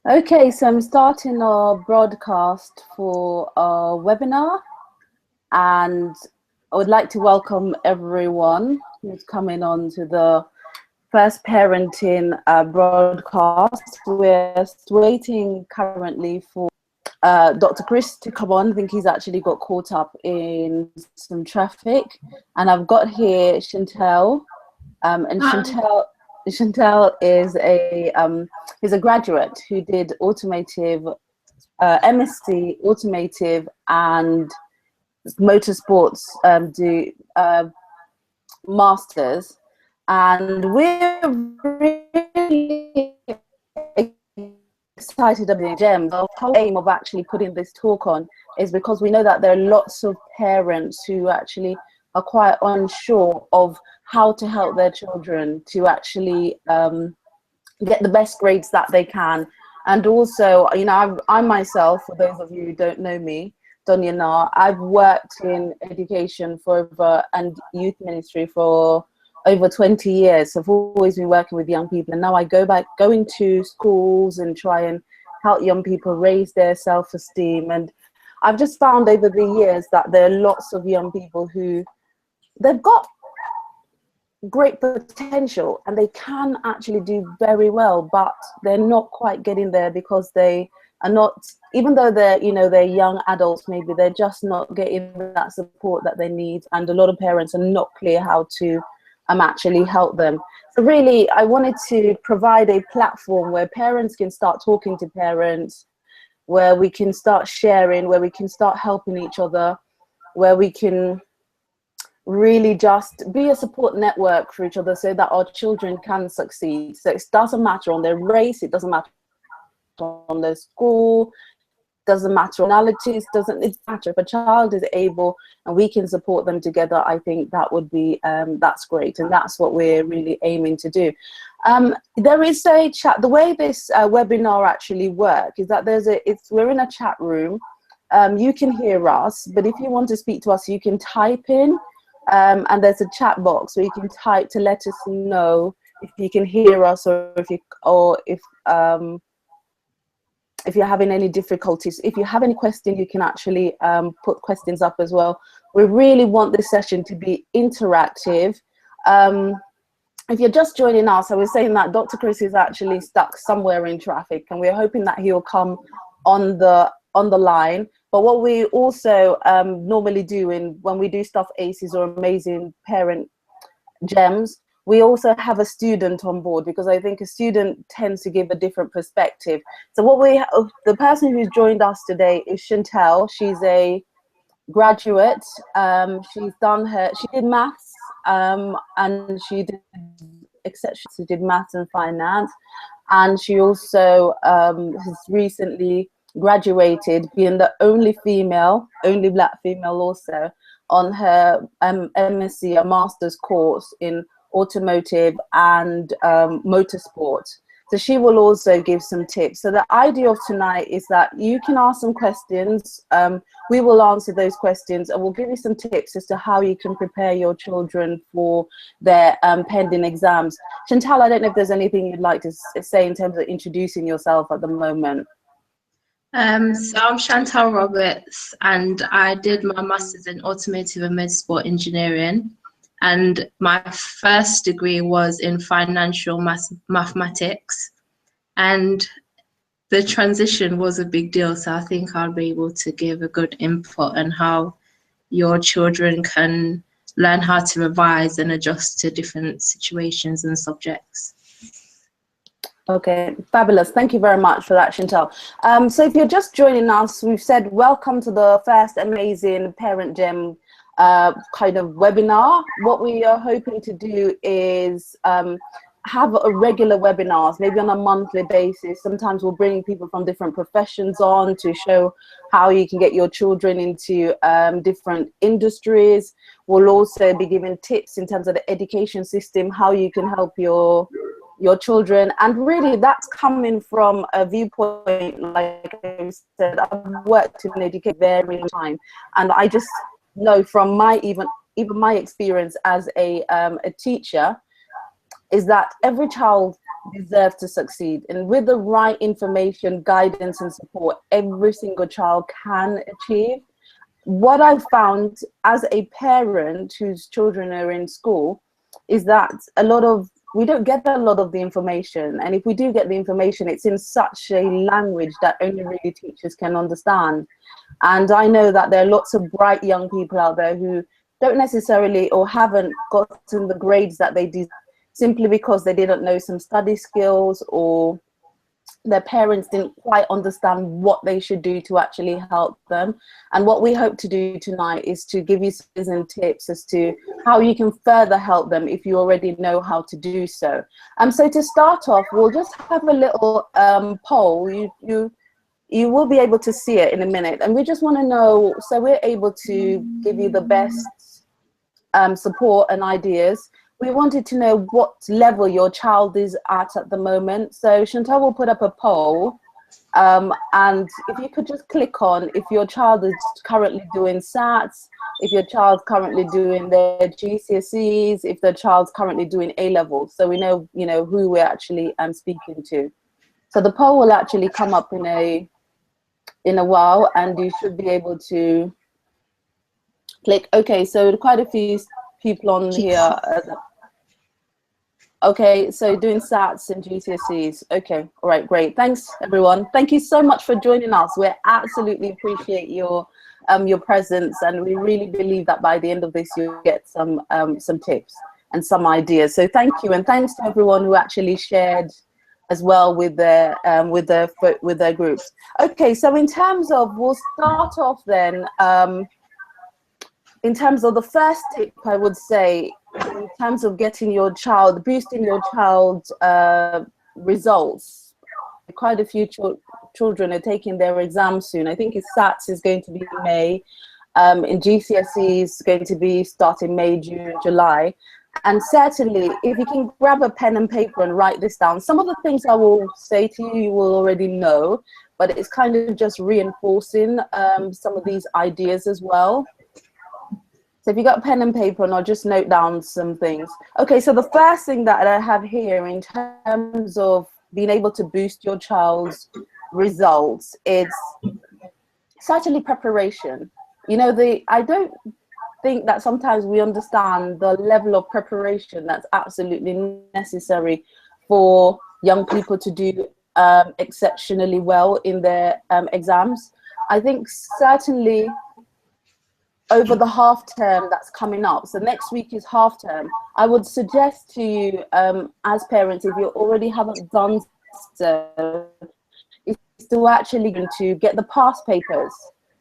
Okay, so I'm starting our broadcast for our webinar, and I would like to welcome everyone who's coming on to the first parenting broadcast. We're waiting currently for Dr. Chris to come on. I think he's actually got caught up in some traffic. And I've got here Chantal, and Chantal is a graduate who did automotive, MSc automotive and motorsports, do masters, and we're really excited about GEMS. The whole aim of actually putting this talk on is because we know that there are lots of parents who actually are quite unsure of how to help their children to actually get the best grades that they can. And also, you know, I myself, for those of you who don't know me, Donya Na, I've worked in education and youth ministry for over 20 years. So I've always been working with young people, and now I go into schools and try and help young people raise their self-esteem. And I've just found over the years that there are lots of young people who they've got great potential and they can actually do very well, but they're not quite getting there because they are not, even though they're, you know, they're young adults, maybe they're just not getting that support that they need, and a lot of parents are not clear how to actually help them. So really, I wanted to provide a platform where parents can start talking to parents, where we can start sharing, where we can start helping each other, where we can really just be a support network for each other so that our children can succeed. So it doesn't matter on their race, it doesn't matter on their school, doesn't matter on nationalities, it matter if a child is able and we can support them together. I think that would be that's great, and that's what we're really aiming to do. There is a chat. The way this webinar actually works is that we're in a chat room. You can hear us, but if you want to speak to us, you can type in, and there's a chat box where you can type to let us know if you can hear us, or if you're having any difficulties. If you have any questions, you can actually put questions up as well. We really want this session to be interactive. If you're just joining us, I was saying that Dr. Chris is actually stuck somewhere in traffic, and we're hoping that he'll come on the line. But what we also normally do when we do stuff ACEs or Amazing Parent GEMS, we also have a student on board, because I think a student tends to give a different perspective. So the person who's joined us today is Chantal. She's a graduate. She did maths, and she did maths and finance, and she also has recently graduated, being the only black female also, on her MSc, a master's course in automotive and motorsport. So she will also give some tips. So the idea of tonight is that you can ask some questions. We will answer those questions, and we'll give you some tips as to how you can prepare your children for their pending exams. Chantal, I don't know if there's anything you'd like to say in terms of introducing yourself at the moment. So I'm Chantal Roberts, and I did my master's in automotive and motorsport engineering, and my first degree was in financial mathematics, and the transition was a big deal. So I think I'll be able to give a good input on how your children can learn how to revise and adjust to different situations and subjects. Okay, fabulous. Thank you very much for that, Chantal. So if you're just joining us, we've said welcome to the first Amazing Parent Gem kind of webinar. What we are hoping to do is have a regular webinars, maybe on a monthly basis. Sometimes we'll bring people from different professions on to show how you can get your children into different industries. We'll also be giving tips in terms of the education system, how you can help your children. And really that's coming from a viewpoint, like I said, I've worked in education very long time, and I just know from my even my experience as a teacher is that every child deserve to succeed. And with the right information, guidance, and support, every single child can achieve. What I've found as a parent whose children are in school is that we don't get a lot of the information. And if we do get the information, it's in such a language that only really teachers can understand. And I know that there are lots of bright young people out there who don't necessarily or haven't gotten the grades that they deserve simply because they didn't know some study skills, or their parents didn't quite understand what they should do to actually help them. And what we hope to do tonight is to give you some tips as to how you can further help them if you already know how to do so. So to start off, we'll just have a little poll. You will be able to see it in a minute, and we just want to know, so we're able to give you the best support and ideas. We wanted to know what level your child is at the moment. So Chantal will put up a poll, and if you could just click on if your child is currently doing SATs, if your child's currently doing their GCSEs, if the child's currently doing A-levels, so we know, who we're actually speaking to. So the poll will actually come up in a while, and you should be able to click. Okay, so quite a few people on here. Okay, so doing SATs and GCSEs. Okay, all right, great. Thanks, everyone. Thank you so much for joining us. We absolutely appreciate your presence, and we really believe that by the end of this, you'll get some tips and some ideas. So thank you, and thanks to everyone who actually shared as well with their groups. Okay, so in terms of, we'll start off then. In terms of the first tip, I would say, in terms of boosting your child's results, quite a few children are taking their exams soon. I think SATs is going to be in May, in GCSEs is going to be starting May, June, July. And certainly, if you can grab a pen and paper and write this down, some of the things I will say to you, you will already know, but it's kind of just reinforcing some of these ideas as well. So if you got pen and paper, and I'll just note down some things. Okay, so the first thing that I have here in terms of being able to boost your child's results is certainly preparation. I don't think that sometimes we understand the level of preparation that's absolutely necessary for young people to do exceptionally well in their exams. I think certainly over the half term that's coming up, so next week is half term, I would suggest to you as parents, if you already haven't done so, is to actually get the past papers.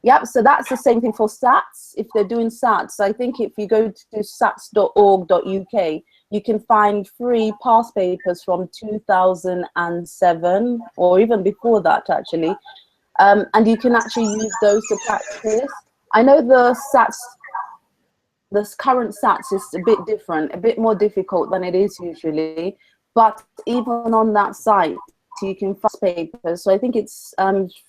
Yep, so that's the same thing for SATs. If they're doing SATs, I think if you go to sats.org.uk, you can find free past papers from 2007, or even before that, actually. And you can actually use those to practice. I know the current SATs is a bit different, a bit more difficult than it is usually, but even on that site, you can find papers. So I think it's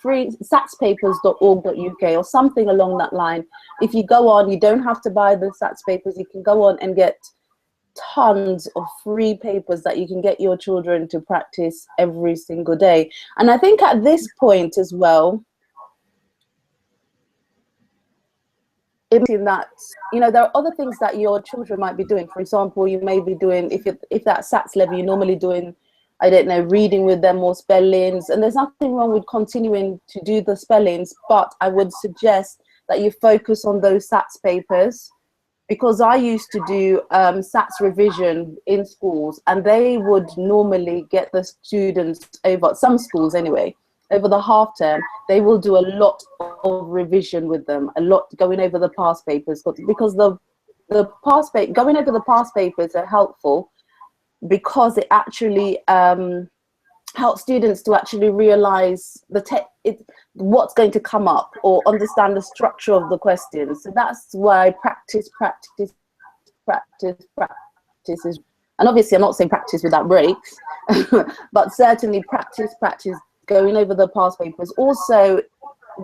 free, satspapers.org.uk or something along that line. If you go on, you don't have to buy the SATs papers. You can go on and get tons of free papers that you can get your children to practice every single day. And I think at this point as well, in that, there are other things that your children might be doing. For example, you may be doing, if that SATs level, you're normally doing, I don't know, reading with them or spellings, and there's nothing wrong with continuing to do the spellings, but I would suggest that you focus on those SATs papers, because I used to do SATs revision in schools, and they would normally get the students over, some schools anyway, over the half term, they will do a lot of revision with them, a lot going over the past papers, because going over the past papers are helpful, because it actually helps students to actually realize what's going to come up, or understand the structure of the questions. So that's why practice is, and obviously I'm not saying practice without breaks, but certainly practice, going over the past papers. Also,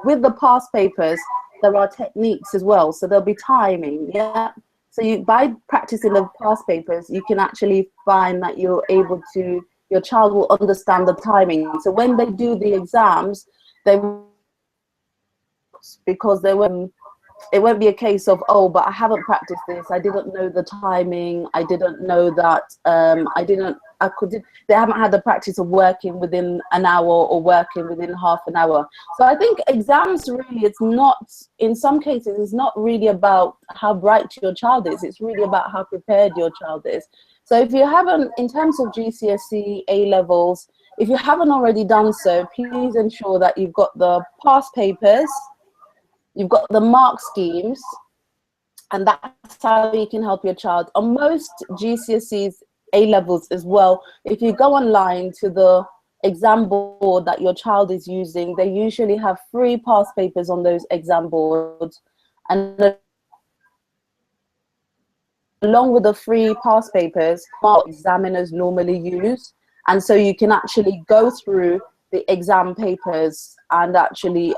with the past papers, there are techniques as well. So there'll be timing, yeah? So by practicing the past papers, you can actually find that you're your child will understand the timing. So when they do the exams, they, because they won't, it won't be a case of, oh, but I haven't practiced this, I didn't know the timing, I didn't know that, they haven't had the practice of working within an hour or working within half an hour. So I think exams really, it's not, in some cases, it's not really about how bright your child is, it's really about how prepared your child is. So if you haven't, in terms of GCSE, A-levels, if you haven't already done so, please ensure that you've got the past papers, you've got the mark schemes, and that's how you can help your child. On most GCSEs, A-levels as well, if you go online to the exam board that your child is using, they usually have free past papers on those exam boards. And along with the free past papers, examiners normally use. And so you can actually go through the exam papers and actually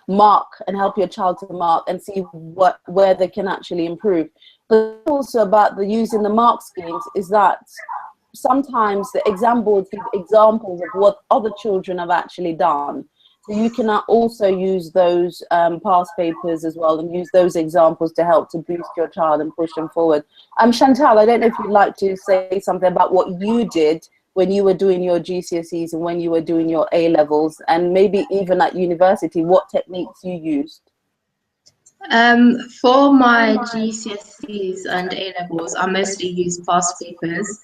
mark and help your child to mark and see where they can actually improve. But also about the using the mark schemes is that sometimes the exam boards give examples of what other children have actually done. So you can also use those past papers as well and use those examples to help to boost your child and push them forward. Chantal, I don't know if you'd like to say something about what you did when you were doing your GCSEs and when you were doing your A-levels, and maybe even at university, what techniques you used? For my GCSEs and A-levels, I mostly use past papers.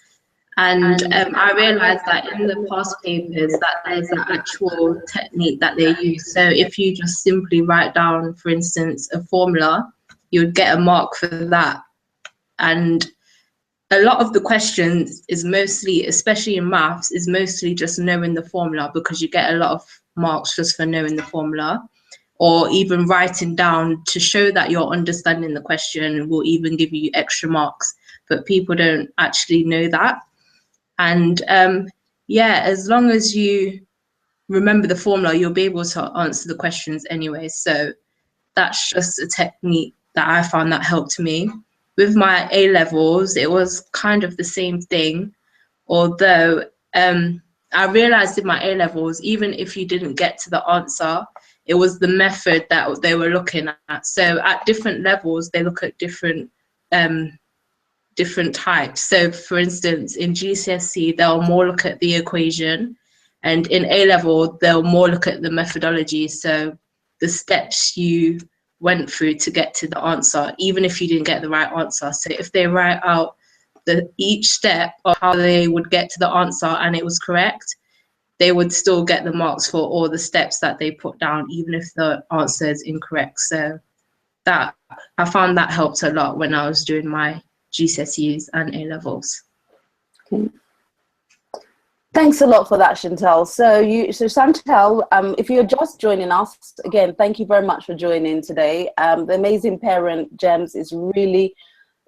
And I realized that in the past papers that there's an actual technique that they use. So if you just simply write down, for instance, a formula, you would get a mark for that. And a lot of the questions is mostly, especially in maths, is mostly just knowing the formula, because you get a lot of marks just for knowing the formula, or even writing down to show that you're understanding the question will even give you extra marks. But people don't actually know that. And yeah, as long as you remember the formula, you'll be able to answer the questions anyway. So that's just a technique that I found that helped me. With my A-levels, it was kind of the same thing, although I realized in my A-levels, even if you didn't get to the answer, it was the method that they were looking at. So at different levels, they look at different types. So for instance, in GCSE, they'll more look at the equation, and in A-level, they'll more look at the methodology. So the steps you went through to get to the answer, even if you didn't get the right answer. So if they write out each step of how they would get to the answer and it was correct, they would still get the marks for all the steps that they put down, even if the answer is incorrect. So that, I found that helped a lot when I was doing my GCSEs and A-levels. Okay. Thanks a lot for that, Chantal. So Chantal, if you're just joining us, again, thank you very much for joining today. The Amazing Parent Gems is really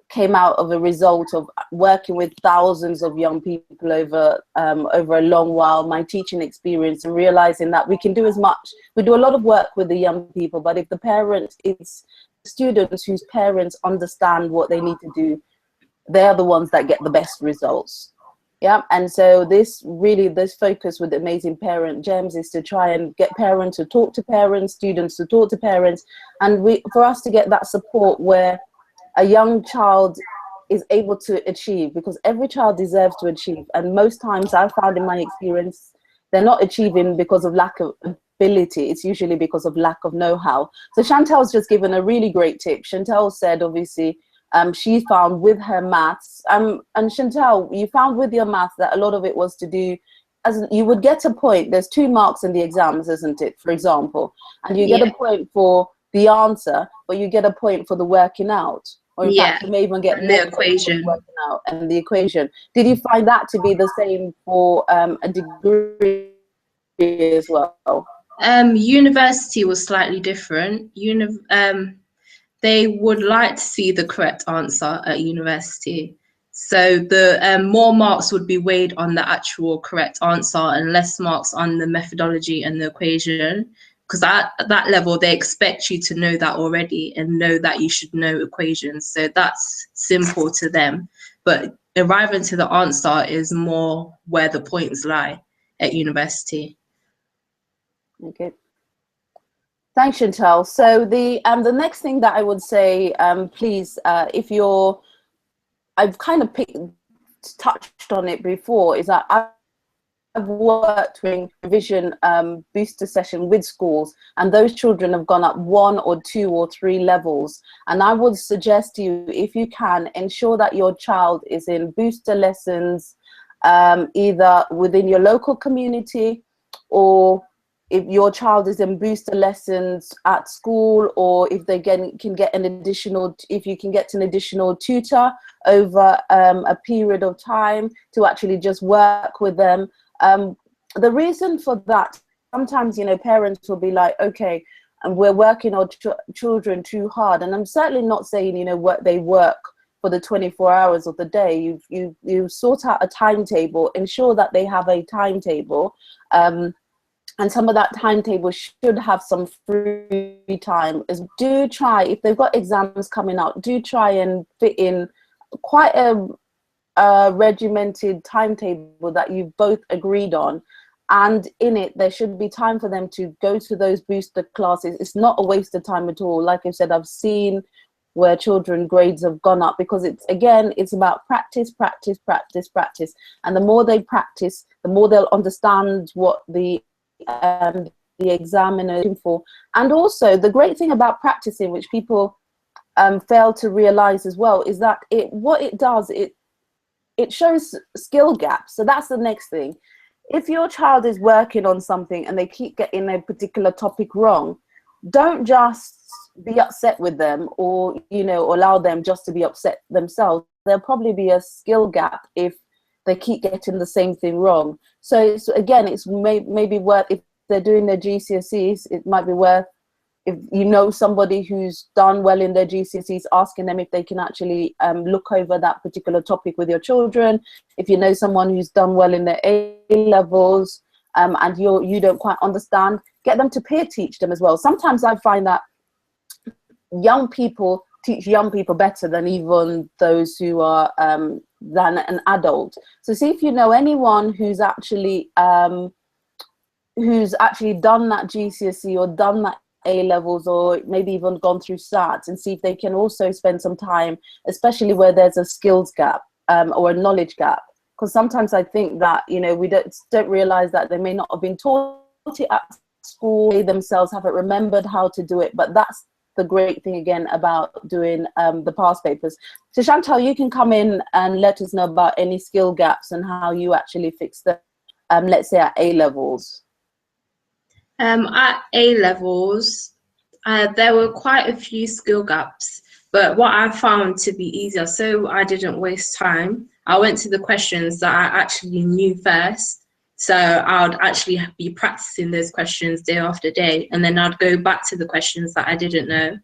came out of a result of working with thousands of young people over a long while, my teaching experience, and realizing that we can do as much. We do a lot of work with the young people, but if the parents, it's students whose parents understand what they need to do, they're the ones that get the best results. Yeah, and so this focus with Amazing Parent Gems is to try and get parents to talk to parents, students to talk to parents, and for us to get that support where a young child is able to achieve, because every child deserves to achieve. And most times I've found in my experience, they're not achieving because of lack of ability. It's usually because of lack of know-how. So Chantal's just given a really great tip. Chantal said, obviously, she found with her maths, and Chantal, you found with your maths that a lot of it was to do, as you would get a point, there's 2 marks in the exams, isn't it, for example, and you get a point for the answer, but you get a point for the working out, or in fact you may even get the equation, working out and the equation. Did you find that to be the same for a degree as well? University was slightly different. They would like to see the correct answer at university. So the more marks would be weighed on the actual correct answer and less marks on the methodology and the equation. Because at that level, they expect you to know that already and know that you should know equations. So that's simple to them. But arriving to the answer is more where the points lie at university. Okay. Thanks, Chantal. So the next thing that I would say, please, if you're, I've kind of touched on it before, is that I've worked with revision booster session with schools, and those children have gone up 1 or 2 or 3 levels. And I would suggest to you, if you can, ensure that your child is in booster lessons, either within your local community, or if your child is in booster lessons at school, or if they can get an additional, if you can get an additional tutor over a period of time to actually just work with them. The reason for that, sometimes, you know, parents will be like, okay, and we're working our children too hard. And I'm certainly not saying, you know, they work for the 24 hours of the day. You sort out a timetable, ensure that they have a timetable. And some of that timetable should have some free time. Do try, if they've got exams coming up, do try and fit in quite a regimented timetable that you've both agreed on. And in it, there should be time for them to go to those booster classes. It's not a waste of time at all. Like I said, I've seen where children grades have gone up, because it's about practice, practice, practice, practice. And the more they practice, the more they'll understand what the examiner is looking for. And also the great thing about practicing, which people fail to realize as well, is that what it does, it shows skill gaps. So that's the next thing. If your child is working on something and they keep getting a particular topic wrong, don't just be upset with them, or, you know, allow them just to be upset themselves. There'll probably be a skill gap if they keep getting the same thing wrong. So again, it's maybe worth, if they're doing their GCSEs, it might be worth, if you know somebody who's done well in their GCSEs, asking them if they can actually look over that particular topic with your children. If you know someone who's done well in their A levels, and you don't quite understand, get them to peer teach them as well. Sometimes I find that young people teach young people better than even those who are than an adult. So see if you know anyone who's actually done that GCSE or done that A levels, or maybe even gone through SATs, and see if they can also spend some time, especially where there's a skills gap or a knowledge gap. Because sometimes I think that, you know, we don't realize that they may not have been taught it at school, they themselves haven't remembered how to do it. But that's the great thing again about doing the past papers. So Chantal, you can come in and let us know about any skill gaps and how you actually fix them, let's say at A levels. At A levels, there were quite a few skill gaps, but what I found to be easier, so I didn't waste time, I went to the questions that I actually knew first. So I would actually be practicing those questions day after day, and then I'd go back to the questions that I didn't know,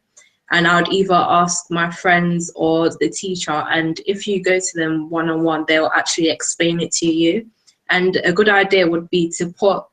and I would either ask my friends or the teacher, and if you go to them one-on-one, they'll actually explain it to you. And a good idea would be to put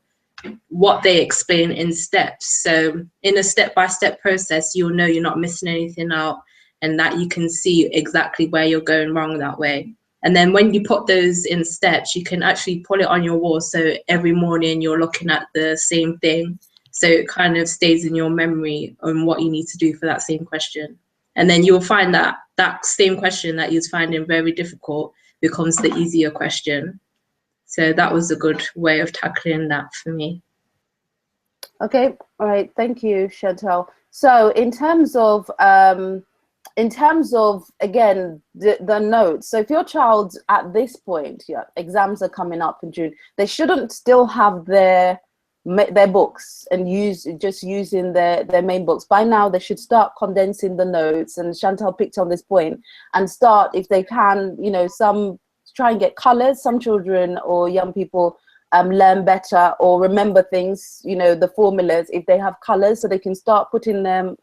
what they explain in steps. So in a step-by-step process, you'll know you're not missing anything out, and that you can see exactly where you're going wrong that way. And then when you put those in steps, you can actually put it on your wall. So every morning you're looking at the same thing. So it kind of stays in your memory on what you need to do for that same question. And then you'll find that that same question that you was finding very difficult becomes the easier question. So that was a good way of tackling that for me. Okay, all right, thank you, Chantal. So in terms of again the notes, so if your child at this point, yeah, exams are coming up in June, they shouldn't still have their books and using their main books. By now they should start condensing the notes, and Chantal picked on this point, and start, if they can, you know, some try and get colors. Some children or young people learn better or remember things, you know, the formulas, if they have colors, so they can start putting them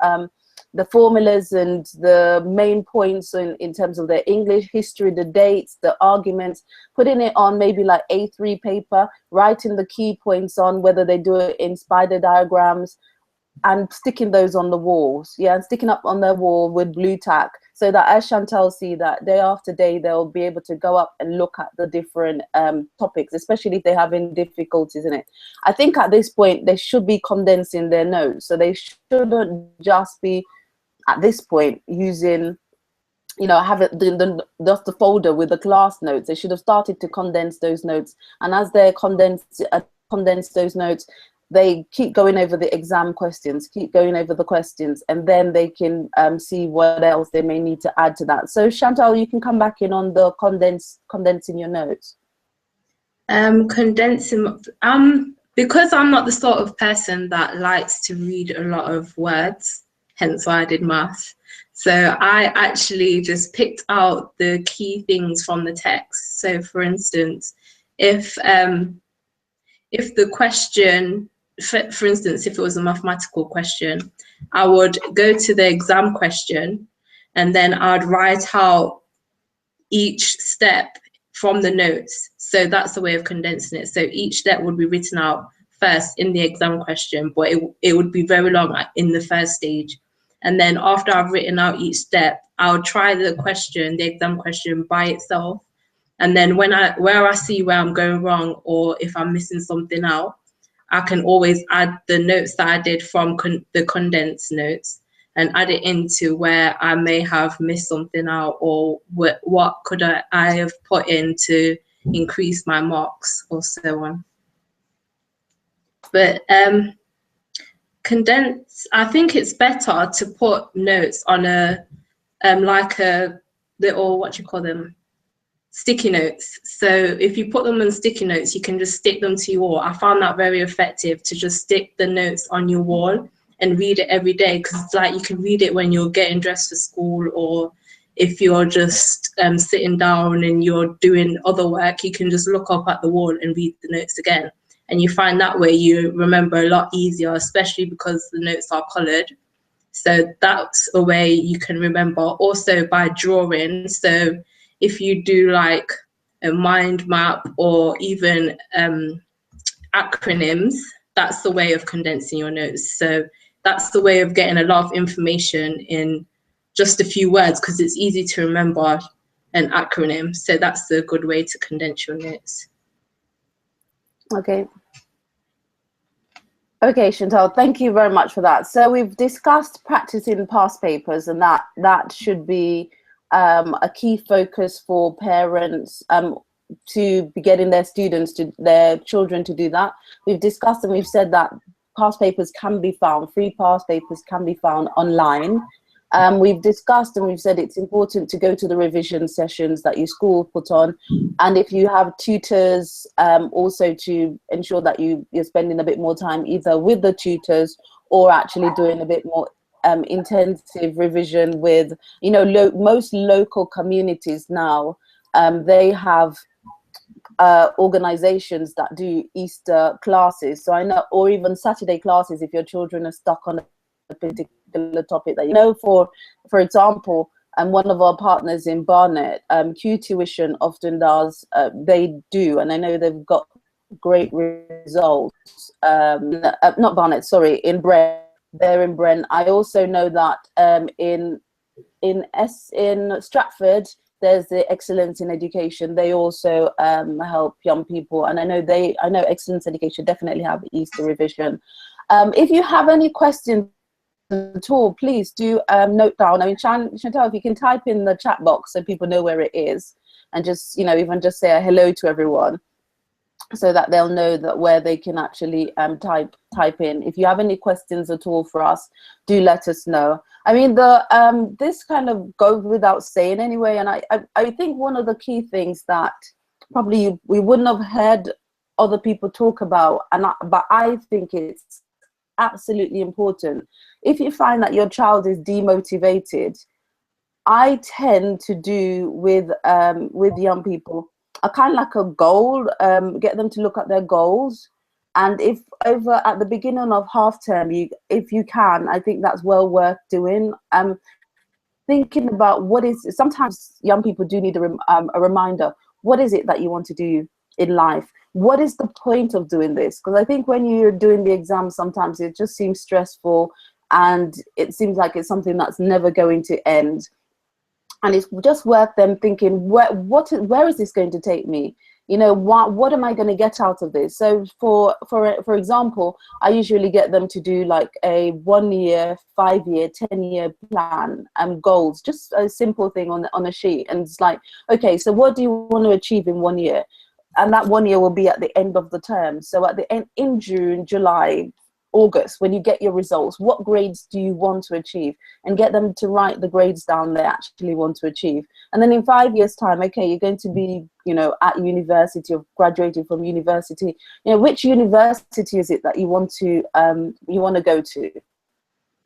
the formulas and the main points in terms of their English, history, the dates, the arguments, putting it on maybe like A3 paper, writing the key points on, whether they do it in spider diagrams and sticking those on the walls, yeah, and sticking up on their wall with blue tack, so that as Chantal see that day after day, they'll be able to go up and look at the different topics, especially if they're having difficulties in it. I think at this point they should be condensing their notes, so they shouldn't just be at this point using, you know, have it just the folder with the class notes. They should have started to condense those notes, and as they condense those notes, they keep going over the exam questions, keep going over the questions, and then they can see what else they may need to add to that. So Chantal, you can come back in on the condensing your notes. Condensing, because I'm not the sort of person that likes to read a lot of words, hence why I did maths. So I actually just picked out the key things from the text. So for instance, if the question, for instance, if it was a mathematical question, I would go to the exam question and then I'd write out each step from the notes. So that's the way of condensing it. So each step would be written out first in the exam question, but it would be very long in the first stage. And then after I've written out each step, I'll try the question, the exam question by itself. And then where I see where I'm going wrong, or if I'm missing something out, I can always add the notes that I did from the condensed notes and add it into where I may have missed something out, or what could I have put in to increase my marks, or so on. But condense, I think it's better to put notes on a like a little, what do you call them, sticky notes. So if you put them on sticky notes, you can just stick them to your wall. I found that very effective, to just stick the notes on your wall and read it every day, because it's like you can read it when you're getting dressed for school, or if you're just sitting down and you're doing other work, you can just look up at the wall and read the notes again. And you find that way you remember a lot easier, especially because the notes are coloured. So that's a way you can remember. Also by drawing. So if you do like a mind map or even acronyms, that's the way of condensing your notes. So that's the way of getting a lot of information in just a few words, because it's easy to remember an acronym. So that's a good way to condense your notes. Okay. Okay, Chantal, thank you very much for that. So we've discussed practicing past papers, and that should be a key focus for parents to be getting their children to do that. We've discussed and we've said that past papers can be found, free past papers can be found online. We've discussed and we've said it's important to go to the revision sessions that your school put on, and if you have tutors, also to ensure that you're spending a bit more time either with the tutors or actually doing a bit more intensive revision with, you know, most local communities now, they have organizations that do Easter classes. So I know, or even Saturday classes if your children are stuck on a particular topic that, you know, for example, one of our partners in Barnet, Q Tuition often does, they do, and I know they've got great results, not Barnet, sorry, in Brent. They're in Brent. I also know that in Stratford, there's the Excellence in Education. They also help young people, and I know Excellence Education definitely have Easter revision. If you have any questions at all, please do note down. I mean, Chantal, if you can type in the chat box so people know where it is, and just, you know, even just say a hello to everyone, so that they'll know that where they can actually type in. If you have any questions at all for us, do let us know. I mean, this kind of goes without saying anyway, and I think one of the key things that probably we wouldn't have heard other people talk about, but I think it's absolutely important. If you find that your child is demotivated, I tend to do with young people a kind of like a goal, get them to look at their goals, and if over at the beginning of half term, if you can, I think that's well worth doing. Thinking about what is, sometimes young people do need a reminder. What is it that you want to do in life. What is the point of doing this? Because I think when you're doing the exam, sometimes it just seems stressful, and it seems like it's something that's never going to end. And it's just worth them thinking, where is this going to take me? You know, what am I going to get out of this? So for example, I usually get them to do like a 1 year, 5 year, 10-year plan and goals, just a simple thing on a sheet. And it's like, okay, so what do you want to achieve in 1 year? And that 1 year will be at the end of the term. So at the end, in June, July, August, when you get your results, what grades do you want to achieve? And get them to write the grades down they actually want to achieve. And then in 5 years' time, okay, you're going to be, you know, at university or graduating from university. You know, which university is it that you want to go to?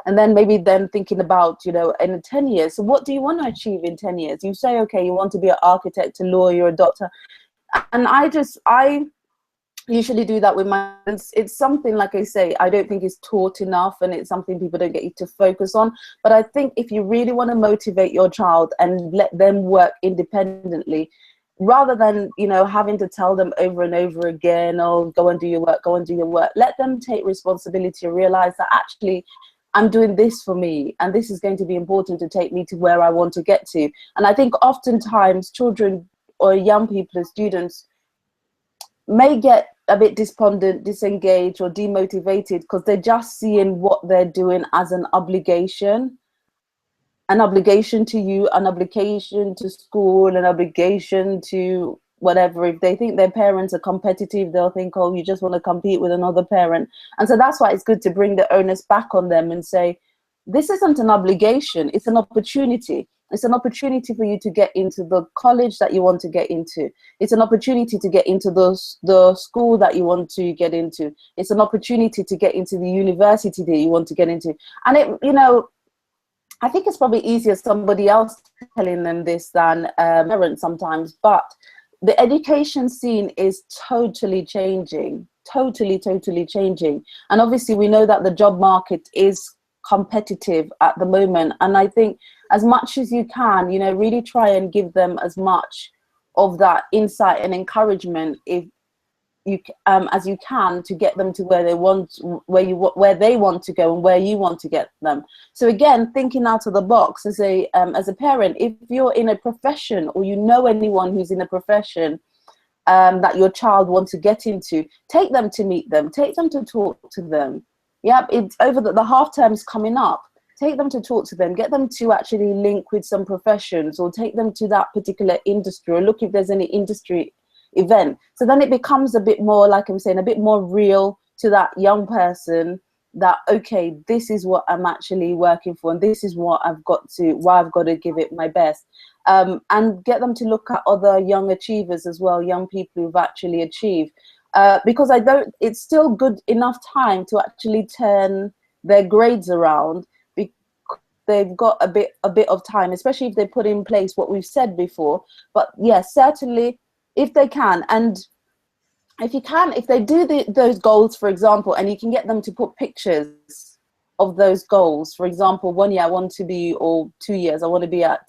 And then maybe then thinking about, you know, in 10 years, so what do you want to achieve in 10 years? You say, okay, you want to be an architect, a lawyer, a doctor. And I usually do that with my, it's something, like I say, I don't think is taught enough, and it's something people don't get you to focus on. But I think if you really want to motivate your child and let them work independently, rather than, you know, having to tell them over and over again, oh, go and do your work, go and do your work, let them take responsibility and realize that actually I'm doing this for me, and this is going to be important to take me to where I want to get to. And I think oftentimes children or young people or students may get a bit despondent, disengaged, or demotivated because they're just seeing what they're doing as an obligation to you, an obligation to school, an obligation to whatever. If they think their parents are competitive, they'll think, oh, you just want to compete with another parent. And so that's why it's good to bring the onus back on them and say, this isn't an obligation, it's an opportunity. It's an opportunity for you to get into the college that you want to get into. It's an opportunity to get into the school that you want to get into. It's an opportunity to get into the university that you want to get into. And it, you know, I think it's probably easier somebody else telling them this than parents sometimes, but the education scene is totally changing, totally changing. And obviously we know that the job market is competitive at the moment, and I think as much as you can, you know, really try and give them as much of that insight and encouragement if you as you can, to get them to where they want, where they want to go and where you want to get them. So again, thinking out of the box as a parent, if you're in a profession or you know anyone who's in a profession that your child wants to get into, take them to meet them, take them to talk to them. Yep, it's over the half term's coming up. Take them to talk to them, get them to actually link with some professions, or take them to that particular industry, or look if there's any industry event. So then it becomes a bit more, like I'm saying, a bit more real to that young person, that, okay, this is what I'm actually working for, and this is what why I've got to give it my best. And get them to look at other young achievers as well, young people who've actually achieved. Because it's still good enough time to actually turn their grades around. They've got a bit of time, especially if they put in place what we've said before. But yes, certainly if they can, and if they do those goals, for example, and you can get them to put pictures of those goals. For example, 1 year I want to be, or 2 years I want to be at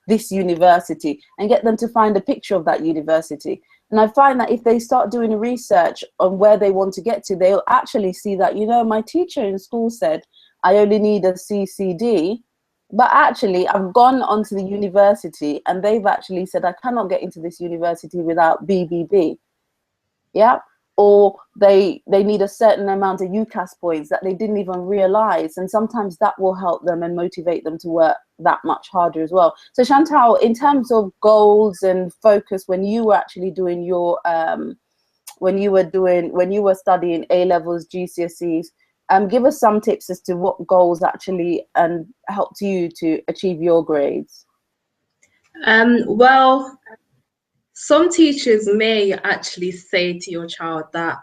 this university, and get them to find a picture of that university. And I find that if they start doing research on where they want to get to, they'll actually see that, you know, my teacher in school said I only need a CCD, but actually I've gone onto the university and they've actually said I cannot get into this university without BBB. Yeah. Or they need a certain amount of UCAS points that they didn't even realize. And sometimes that will help them and motivate them to work that much harder as well. So Chantal, in terms of goals and focus, when you were actually doing your, when you were studying A-levels, GCSEs, give us some tips as to what goals actually helped you to achieve your grades. Well, some teachers may actually say to your child that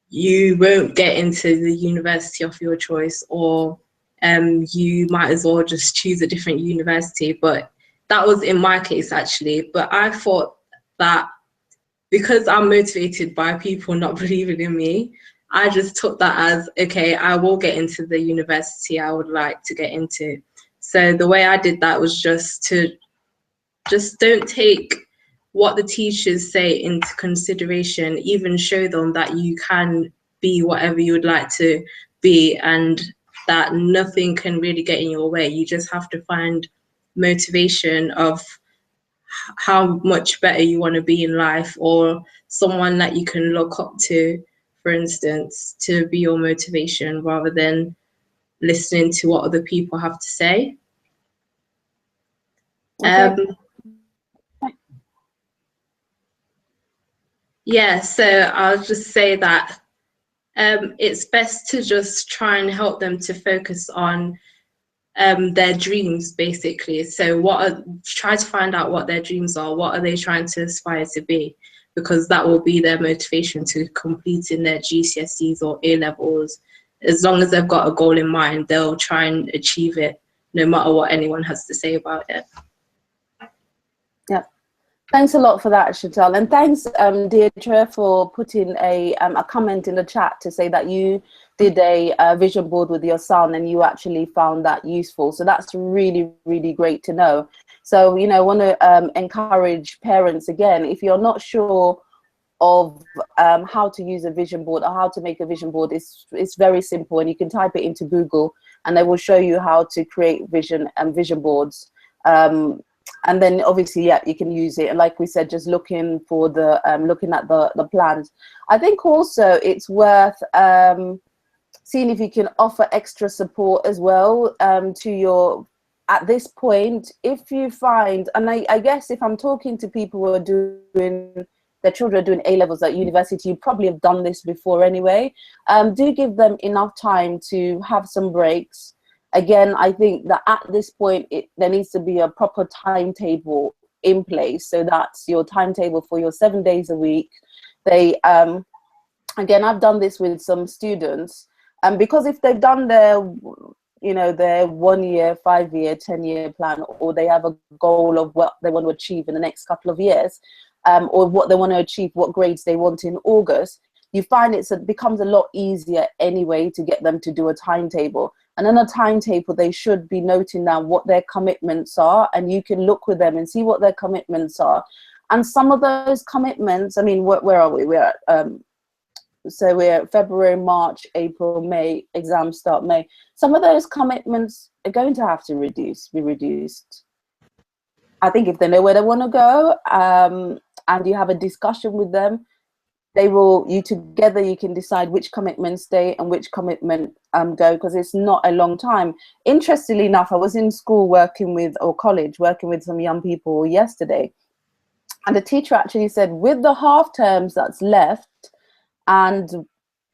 you won't get into the university of your choice, or you might as well just choose a different university. But that was in my case, actually. But I thought that because I'm motivated by people not believing in me, I just took that as, okay, I will get into the university I would like to get into. So the way I did that was just don't take what the teachers say into consideration, even show them that you can be whatever you would like to be and that nothing can really get in your way. You just have to find motivation of how much better you want to be in life, or someone that you can look up to, for instance, to be your motivation rather than listening to what other people have to say. Okay. Yeah, so I'll just say that it's best to just try and help them to focus on their dreams, basically. So try to find out what their dreams are. What are they trying to aspire to be? Because that will be their motivation to completing their GCSEs or A levels. As long as they've got a goal in mind, they'll try and achieve it, no matter what anyone has to say about it. Yeah. Thanks a lot for that, Chantal, and thanks, Deirdre, for putting a comment in the chat to say that you did a vision board with your son and you actually found that useful. So that's really, really great to know. So, you know, I want to encourage parents again, if you're not sure of how to use a vision board or how to make a vision board, it's very simple, and you can type it into Google and they will show you how to create vision boards. And then obviously, yeah, you can use it. And like we said, just looking for the looking at the plans. I think also it's worth seeing if you can offer extra support as well to your, at this point, if you find, and I guess if I'm talking to people who are doing, their children are doing A-levels at university, you probably have done this before anyway. Do give them enough time to have some breaks. Again, I think that at this point, there needs to be a proper timetable in place. So that's your timetable for your 7 days a week. They, again, I've done this with some students, because if they've done their, you know, their 1 year, 5 year, 10-year plan, or they have a goal of what they want to achieve in the next couple of years, or what they want to achieve, what grades they want in August, you find it becomes a lot easier anyway to get them to do a timetable. And in a timetable, they should be noting down what their commitments are, and you can look with them and see what their commitments are. And some of those commitments, I mean, where are we? We're at, so we're February, March, April, May, exams start May. Some of those commitments are going to have to be reduced. I think if they know where they want to go, and you have a discussion with them, you together, you can decide which commitment stay and which commitment go, because it's not a long time. Interestingly enough, I was in school college working with some young people yesterday, and the teacher actually said, with the half terms that's left, and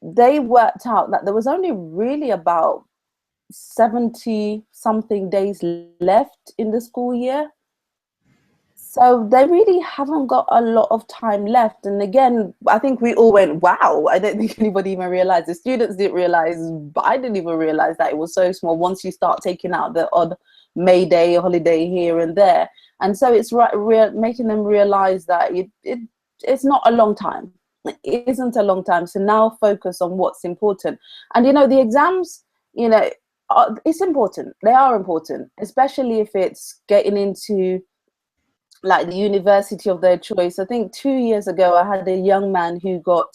they worked out that there was only really about 70 something days left in the school year. So they really haven't got a lot of time left. And again, I think we all went, wow. I don't think anybody even realized. The students didn't realize, but I didn't even realize that it was so small once you start taking out the odd May Day holiday here and there. And so it's making them realize that it's not a long time. It isn't a long time. So now focus on what's important. And, you know, the exams, you know, it's important. They are important, especially if it's getting into like the university of their choice. I think 2 years ago, I had a young man who got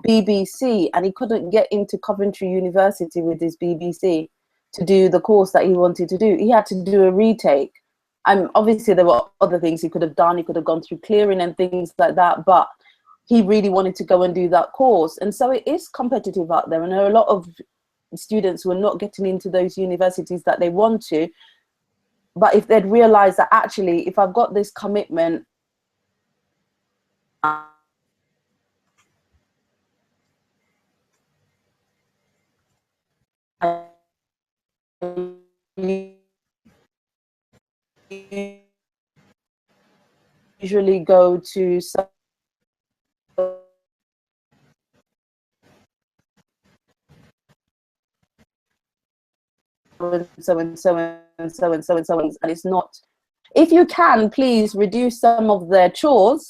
BBC and he couldn't get into Coventry University with his BBC to do the course that he wanted to do. He had to do a retake. Obviously, there were other things he could have done. He could have gone through clearing and things like that, but he really wanted to go and do that course. And so it is competitive out there. And there are a lot of students who are not getting into those universities that they want to. But if they'd realize that actually, if I've got this commitment, usually go to so and so and so and so and so and so, and it's not. If you can, please reduce some of their chores.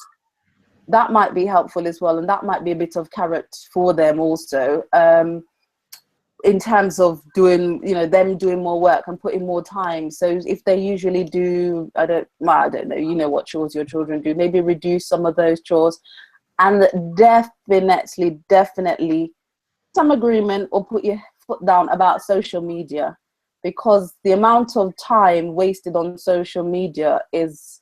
That might be helpful as well, and that might be a bit of carrot for them also. in terms of doing, them doing more work and putting more time. So if they usually do, I don't know, what chores your children do, maybe reduce some of those chores, and definitely some agreement or put your foot down about social media, because the amount of time wasted on social media is,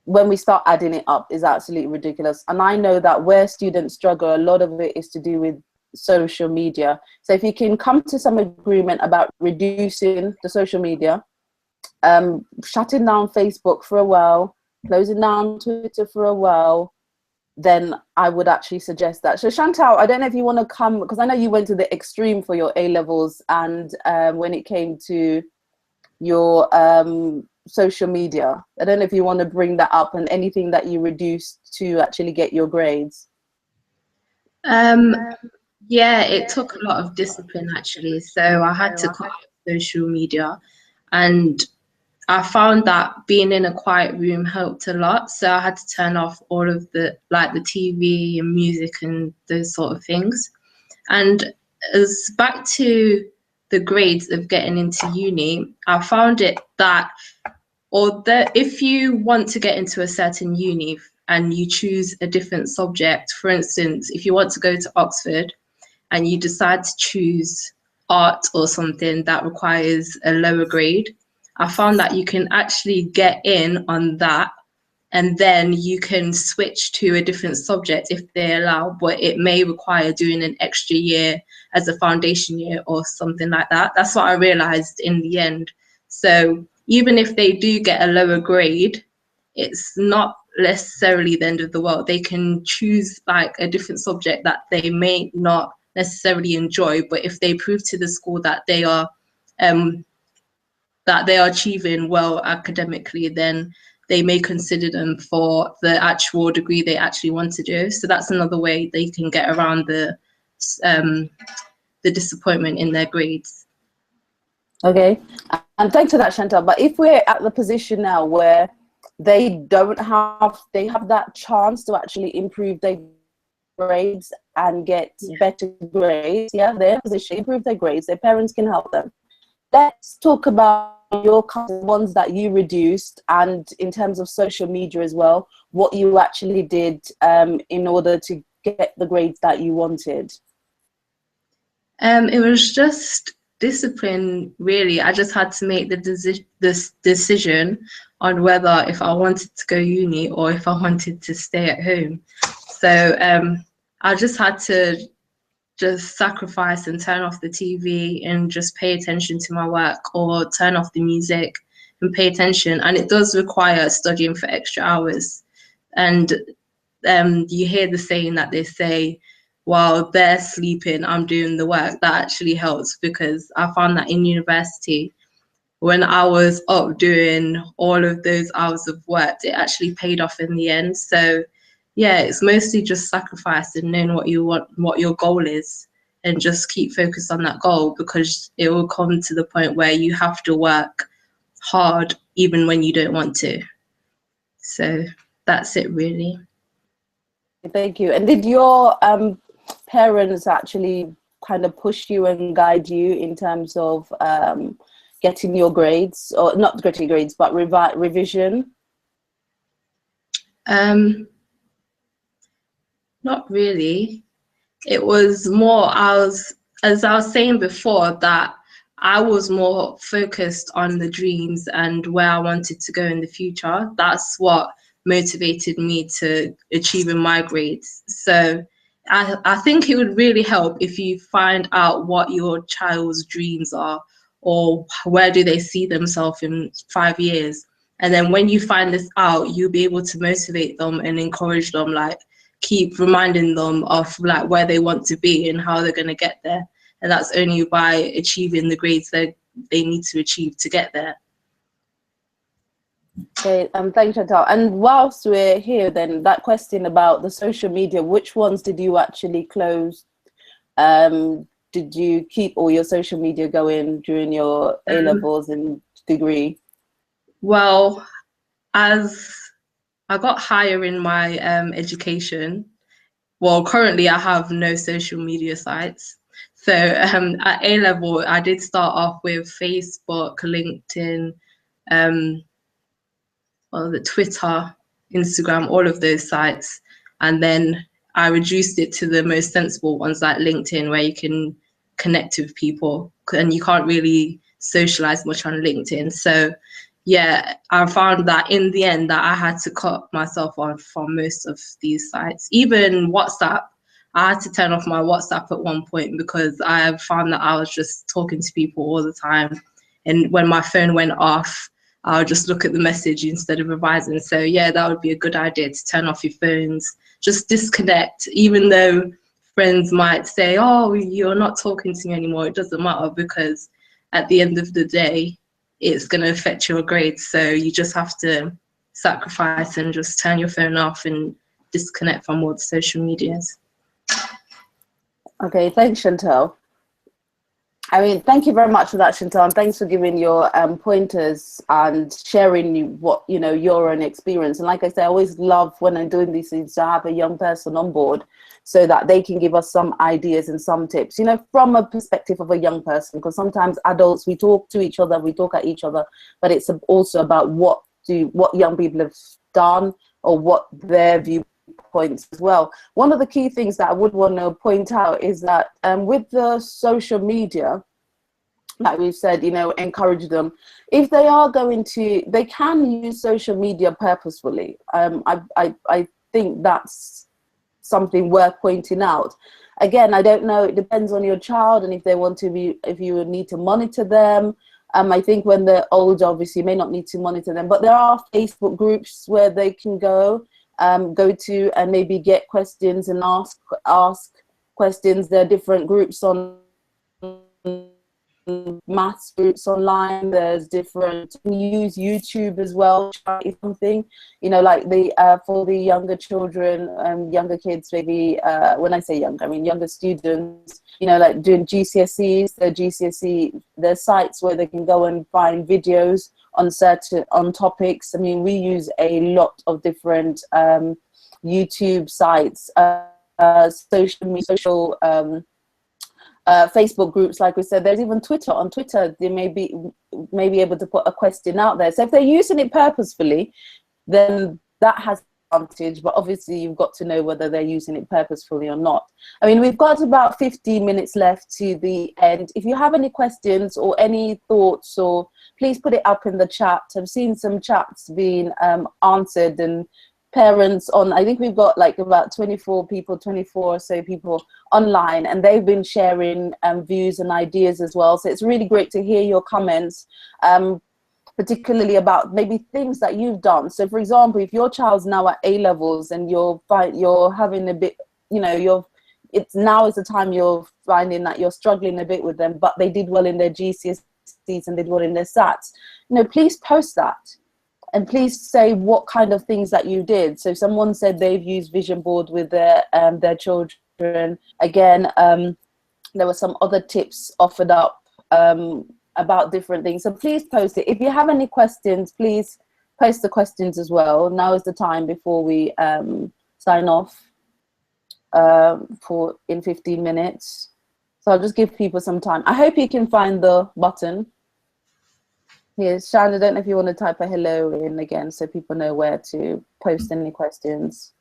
when we start adding it up, is absolutely ridiculous. And I know that where students struggle, a lot of it is to do with social media. So if you can come to some agreement about reducing the social media, shutting down Facebook for a while, closing down Twitter for a while, then I would actually suggest that. So Chantal, I don't know if you want to come, because I know you went to the extreme for your A levels, and when it came to your social media, I don't know if you want to bring that up, and anything that you reduced to actually get your grades. Yeah, it took a lot of discipline actually. So I had to cut out social media, and I found that being in a quiet room helped a lot. So I had to turn off all of the TV and music and those sort of things. And as back to the grades of getting into uni, I found it that, if you want to get into a certain uni and you choose a different subject, for instance, if you want to go to Oxford and you decide to choose art or something that requires a lower grade, I found that you can actually get in on that, and then you can switch to a different subject if they allow, but it may require doing an extra year as a foundation year or something like that. That's what I realized in the end. So even if they do get a lower grade, it's not necessarily the end of the world. They can choose like a different subject that they may not necessarily enjoy, but if they prove to the school that they are achieving well academically, then they may consider them for the actual degree they actually want to do. So that's another way they can get around the disappointment in their grades. Okay, and thanks for that, Chantal. But if we're at the position now where they have that chance to actually improve their grades and get better grades, they're in a position to improve their grades, their parents can help them. Let's talk about your ones that you reduced, and in terms of social media as well, what you actually did in order to get the grades that you wanted. It was just discipline, really. I just had to make this decision on whether if I wanted to go uni or if I wanted to stay at home. So I just had to just sacrifice and turn off the TV and just pay attention to my work, or turn off the music and pay attention. And it does require studying for extra hours. And you hear the saying that they say, while they're sleeping, I'm doing the work. That actually helps, because I found that in university, when I was up doing all of those hours of work, it actually paid off in the end. So yeah, it's mostly just sacrifice and knowing what you want, what your goal is, and just keep focused on that goal, because it will come to the point where you have to work hard even when you don't want to. So that's it, really. Thank you. And did your parents actually kind of push you and guide you in terms of getting your grades, or not getting grades, but revision? Not really. It was more, as I was saying before, that I was more focused on the dreams and where I wanted to go in the future. That's what motivated me to achieving my grades. So I think it would really help if you find out what your child's dreams are, or where do they see themselves in 5 years. And then when you find this out, you'll be able to motivate them and encourage them, like keep reminding them of like where they want to be and how they're going to get there. And that's only by achieving the grades that they need to achieve to get there. Okay, thanks, Chantal. And whilst we're here, then, that question about the social media, which ones did you actually close? Did you keep all your social media going during your A-levels and degree? Well, as I got higher in my education, well, currently I have no social media sites. So at A level, I did start off with Facebook, LinkedIn, or the Twitter, Instagram, all of those sites. And then I reduced it to the most sensible ones like LinkedIn, where you can connect with people, and you can't really socialize much on LinkedIn. So yeah, I found that in the end that I had to cut myself off from most of these sites. Even WhatsApp, I had to turn off my WhatsApp at one point because I found that I was just talking to people all the time. And when my phone went off, I'll just look at the message instead of revising. So yeah, that would be a good idea, to turn off your phones, just disconnect. Even though friends might say, oh, you're not talking to me anymore, it doesn't matter, because at the end of the day, it's going to affect your grades. So you just have to sacrifice and just turn your phone off and disconnect from all the social medias. Okay, thanks, Chantal. I mean, thank you very much for that, Chantal, and thanks for giving your pointers and sharing what, you know, your own experience. And like I say, I always love when I'm doing these things to have a young person on board so that they can give us some ideas and some tips, you know, from a perspective of a young person, because sometimes adults, we talk to each other, we talk at each other, but it's also about what young people have done or what their viewpoints as well. One of the key things that I would want to point out is that with the social media, like we've said, you know, encourage them. If they are going to, they can use social media purposefully. I think that's something worth pointing out. Again, I don't know, it depends on your child and if they want to be, if you need to monitor them. I think when they're older, obviously, you may not need to monitor them, but there are Facebook groups where they can go to and maybe get questions and ask questions. There are different groups on maths groups online. There's different, use YouTube as well, try something, you know, like the for the younger children, younger kids, maybe when I say young, I mean younger students, you know, like doing GCSEs, there's sites where they can go and find videos on topics. I mean, we use a lot of different YouTube sites, social Facebook groups, like we said. There's even Twitter. On Twitter, they may be able to put a question out there. So if they're using it purposefully, then that has advantage, but obviously you've got to know whether they're using it purposefully or not. I mean, we've got about 15 minutes left to the end. If you have any questions or any thoughts, or please put it up in the chat. I've seen some chats being answered, and parents on, I think we've got like about 24 or so people online, and they've been sharing views and ideas as well. So it's really great to hear your comments, particularly about maybe things that you've done. So for example, if your child's now at A levels and you're having a bit, you know, it's now is the time you're finding that you're struggling a bit with them, but they did well in their GCSEs and did well in their SATs, you know, please post that. And please say what kind of things that you did. So someone said they've used vision board with their children. Again, there were some other tips offered up about different things. So please post it. If you have any questions, please post the questions as well. Now is the time before we sign off in 15 minutes. So I'll just give people some time. I hope you can find the button. Yes, Sharon, I don't know if you want to type a hello in again so people know where to post any questions.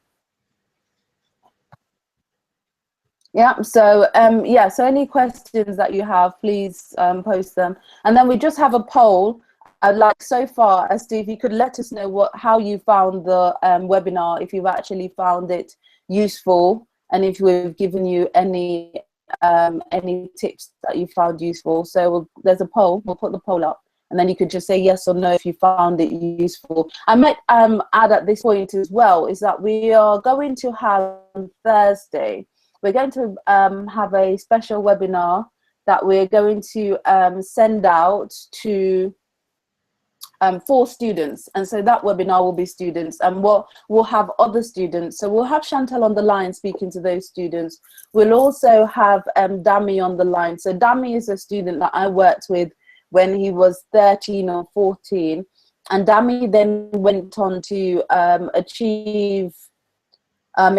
Yeah, so so any questions that you have, please post them. And then we just have a poll. I'd like so far as to if you could let us know how you found the webinar, if you've actually found it useful, and if we've given you any tips that you found useful. So there's a poll, we'll put the poll up. And then you could just say yes or no if you found it useful. I might add at this point as well, is that we are going to have on Thursday, we're going to have a special webinar that we're going to send out to for students. And so that webinar will be students, and we'll have other students. So we'll have Chantal on the line speaking to those students. We'll also have Dami on the line. So Dami is a student that I worked with when he was 13 or 14, and Dami then went on to achieve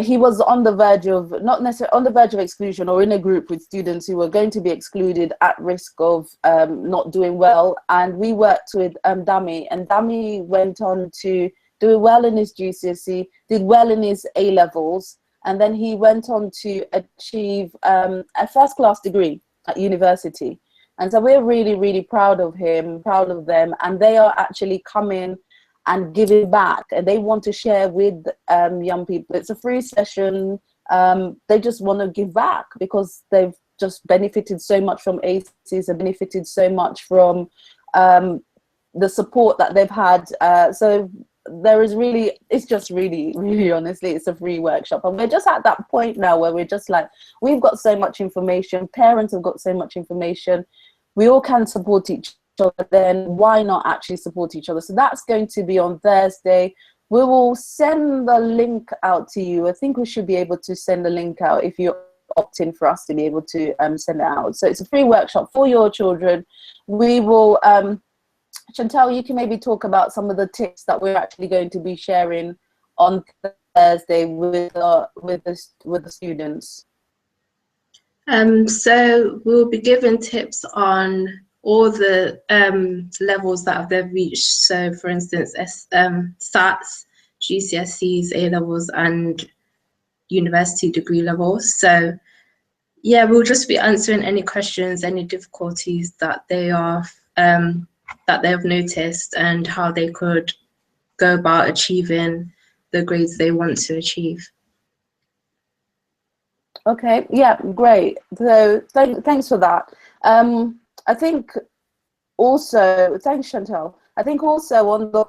He was on the verge of, not necessarily on the verge of exclusion, or in a group with students who were going to be excluded at risk of not doing well. And we worked with Dami, and Dami went on to do well in his GCSE, did well in his A levels, and then he went on to achieve a first-class degree at university. And so we're really, really proud of him, proud of them, and they are actually coming and giving back, and they want to share with young people. It's a free session. They just want to give back because they've just benefited so much from ACEs, and benefited so much from the support that they've had. So there is really, it's just really, really, honestly, it's a free workshop. And we're just at that point now where we're just like, we've got so much information, parents have got so much information, we all can support each other, then why not actually support each other? So that's going to be on Thursday. We will send the link out to you. I think we should be able to send the link out if you opt in for us to be able to send it out. So it's a free workshop for your children. We will, Chantal, you can maybe talk about some of the tips that we're actually going to be sharing on Thursday with the students. So we'll be giving tips on all the levels that they've reached. So for instance, SATs, GCSEs, A levels, and university degree levels. So yeah, we'll just be answering any questions, any difficulties that they are that they have noticed, and how they could go about achieving the grades they want to achieve. Okay, yeah, great. So thanks for that. I think also, thanks Chantal. I think also on the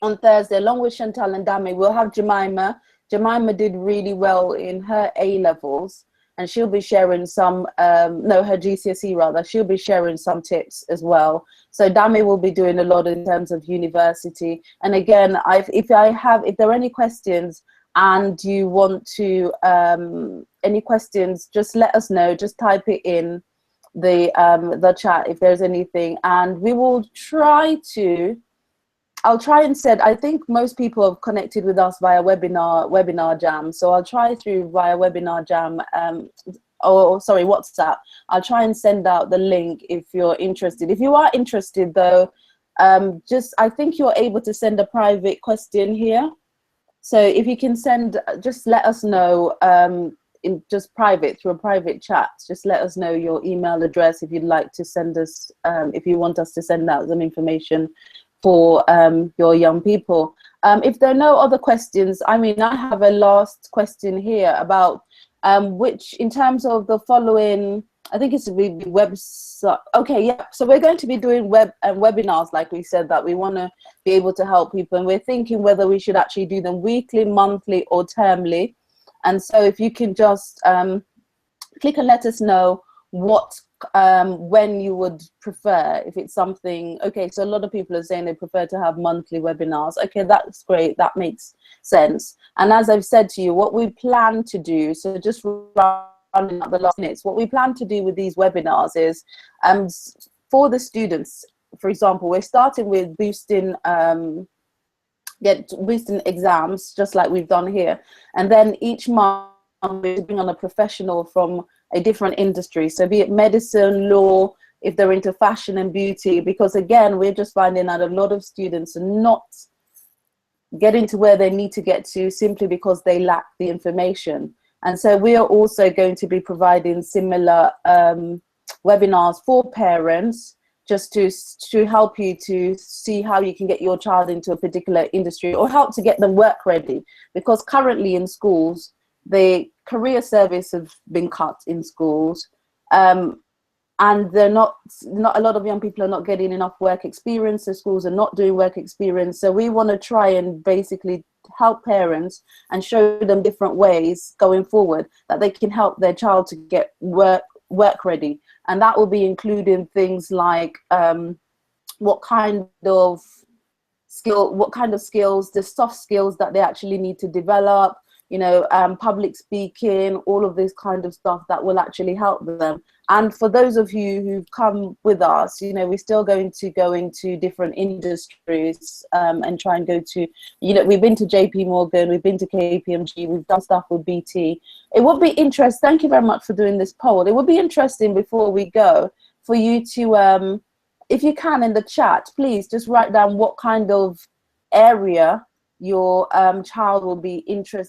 on Thursday, along with Chantal and Dami, we'll have Jemima. Jemima did really well in her A levels, and she'll be sharing some, no, her GCSE rather, she'll be sharing some tips as well. So Dami will be doing a lot in terms of university. And again, if there are any questions and you want to, any questions, just let us know, just type it in the chat if there's anything, and we will try to, I'll try and send, I think most people have connected with us via webinar jam. So I'll try through via webinar jam, or sorry, WhatsApp. I'll try and send out the link if you're interested. If you are interested though, I think you're able to send a private question here. So if you can send, just let us know in just private, through a private chat, just let us know your email address if you'd like to send us, if you want us to send out some information for your young people. If there are no other questions, I mean, I have a last question here about which, in terms of the following, I think it's the website. Okay, yeah. So we're going to be doing webinars, like we said, that we want to be able to help people, and we're thinking whether we should actually do them weekly, monthly, or termly. And so if you can just click and let us know what when you would prefer, if it's something. Okay, so a lot of people are saying they prefer to have monthly webinars. Okay, that's great, that makes sense. And as I've said to you, what we plan to do, so just running up the last minutes, what we plan to do with these webinars is for the students, for example, we're starting with boosting boosting exams, just like we've done here, and then each month we bring on a professional from a different industry, so be it medicine, law, if they're into fashion and beauty, because again, we're just finding that a lot of students are not getting to where they need to get to simply because they lack the information. And so we are also going to be providing similar webinars for parents, just to help you to see how you can get your child into a particular industry, or help to get them work ready, because currently in schools, the career service have been cut in schools, and they're not a lot of young people are not getting enough work experience. The schools are not doing work experience. So we want to try and basically help parents and show them different ways going forward that they can help their child to get work ready. And that will be including things like what kind of skills, the soft skills that they actually need to develop, public speaking, all of this kind of stuff that will actually help them. And for those of you who've come with us, we're still going to go into different industries and try and go to, we've been to JP Morgan, we've been to KPMG, we've done stuff with BT. It would be interesting, thank you very much for doing this poll. It would be interesting before we go for you to, if you can in the chat, please just write down what kind of area your child will be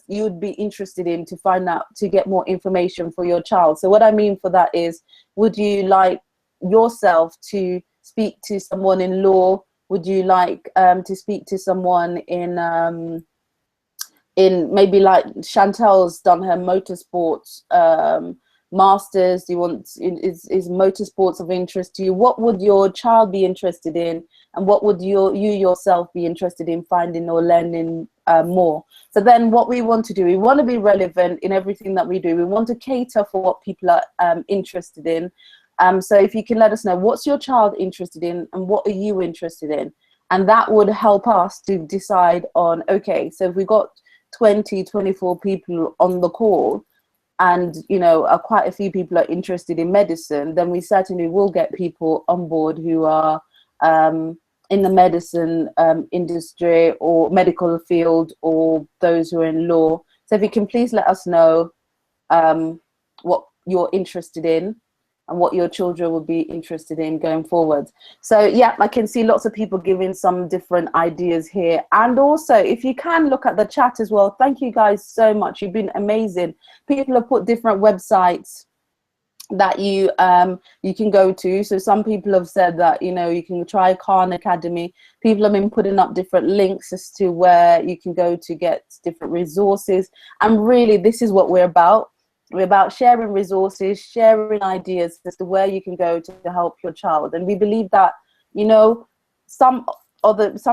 you'd be interested in, to find out, to get more information for your child. So what I mean for that is, would you like yourself to speak to someone in law? Would you like to speak to someone in maybe like Chantal's done her motorsports masters? Do you want, is motorsports of interest to you? What would your child be interested in, and what would you yourself be interested in finding or learning more? So then what we want to do, we want to be relevant in everything that we do. We want to cater for what people are interested in. So if you can let us know, what's your child interested in and what are you interested in? And that would help us to decide on, okay, so if we got 20, 24 people on the call, and quite a few people are interested in medicine, then we certainly will get people on board who are in the medicine industry or medical field, or those who are in law. So if you can please let us know what you're interested in and what your children will be interested in going forward. So yeah, I can see lots of people giving some different ideas here. And also, if you can look at the chat as well, thank you guys so much. You've been amazing. People have put different websites that you can go to. So some people have said that, you can try Khan Academy. People have been putting up different links as to where you can go to get different resources. And really, this is what we're about. We're about sharing resources, sharing ideas as to where you can go to help your child. And we believe that, some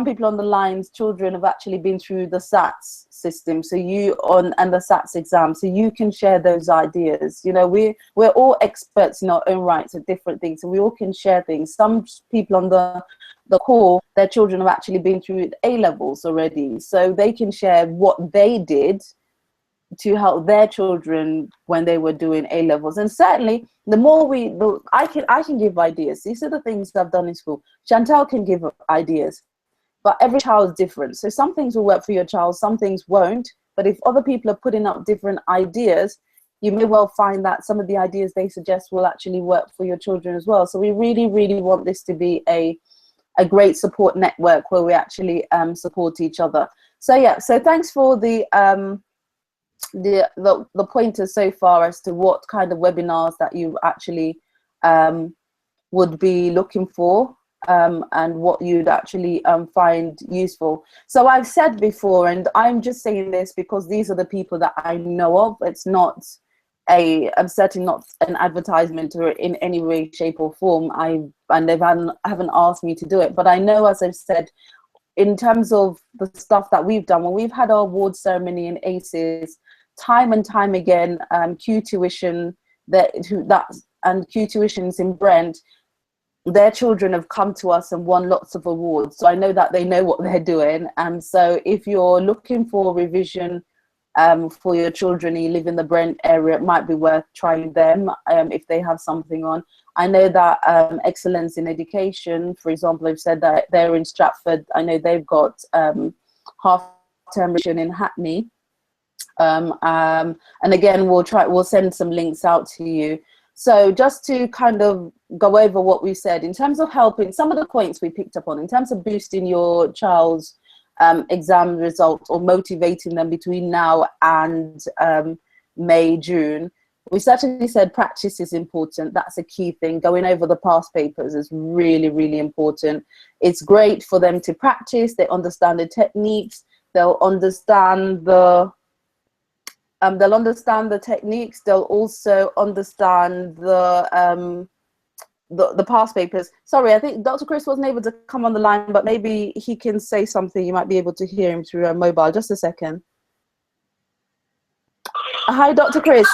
people on the lines, children have actually been through the SATs system, and the SATs exam, so you can share those ideas. We're all experts in our own rights at different things, and we all can share things. Some people on the call, their children have actually been through A-levels already, so they can share what they did to help their children when they were doing A-levels. And certainly the more I can give ideas. These are the things I've done in school. Chantal can give ideas, but every child is different. So some things will work for your child, some things won't. But if other people are putting up different ideas, you may well find that some of the ideas they suggest will actually work for your children as well. So we really, really want this to be a great support network where we actually support each other. So yeah, so thanks for the pointers so far as to what kind of webinars that you actually would be looking for, and what you'd actually find useful. So I've said before, and I'm just saying this because these are the people that I know of. It's not I'm certainly not an advertisement or in any way, shape or form. And they haven't asked me to do it, but I know, as I've said, in terms of the stuff that we've done, when we've had our award ceremony in ACES, time and time again, Q Tuition, and Q Tuitions in Brent, their children have come to us and won lots of awards. So I know that they know what they're doing. And so if you're looking for revision for your children and you live in the Brent area, it might be worth trying them if they have something on. I know that Excellence in Education, for example, I've said that they're in Stratford. I know they've got half-term revision in Hackney. And again, we'll send some links out to you. So just to kind of go over what we said in terms of helping, some of the points we picked up on in terms of boosting your child's exam results or motivating them between now and May, June. We certainly said practice is important. That's a key thing. Going over the past papers is really, really important. It's great for them to practice. They understand the techniques. They'll understand the techniques. They'll also understand the past papers. Sorry, I think Dr. Chris wasn't able to come on the line, but maybe he can say something. You might be able to hear him through a mobile. Just a second. Hi, Dr. Chris.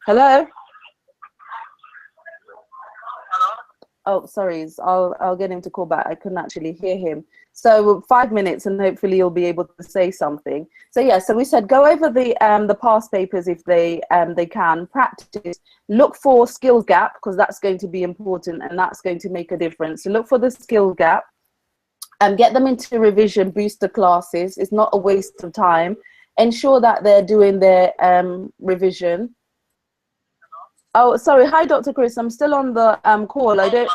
Hello? Oh, sorry. I'll get him to call back. I couldn't actually hear him. So 5 minutes, and hopefully you'll be able to say something. So yeah. So we said go over the past papers if they can practice. Look for skill gap, because that's going to be important and that's going to make a difference. So look for the skill gap and get them into revision booster classes. It's not a waste of time. Ensure that they're doing their revision. Oh, sorry. Hi, Dr. Chris. I'm still on the call. I don't.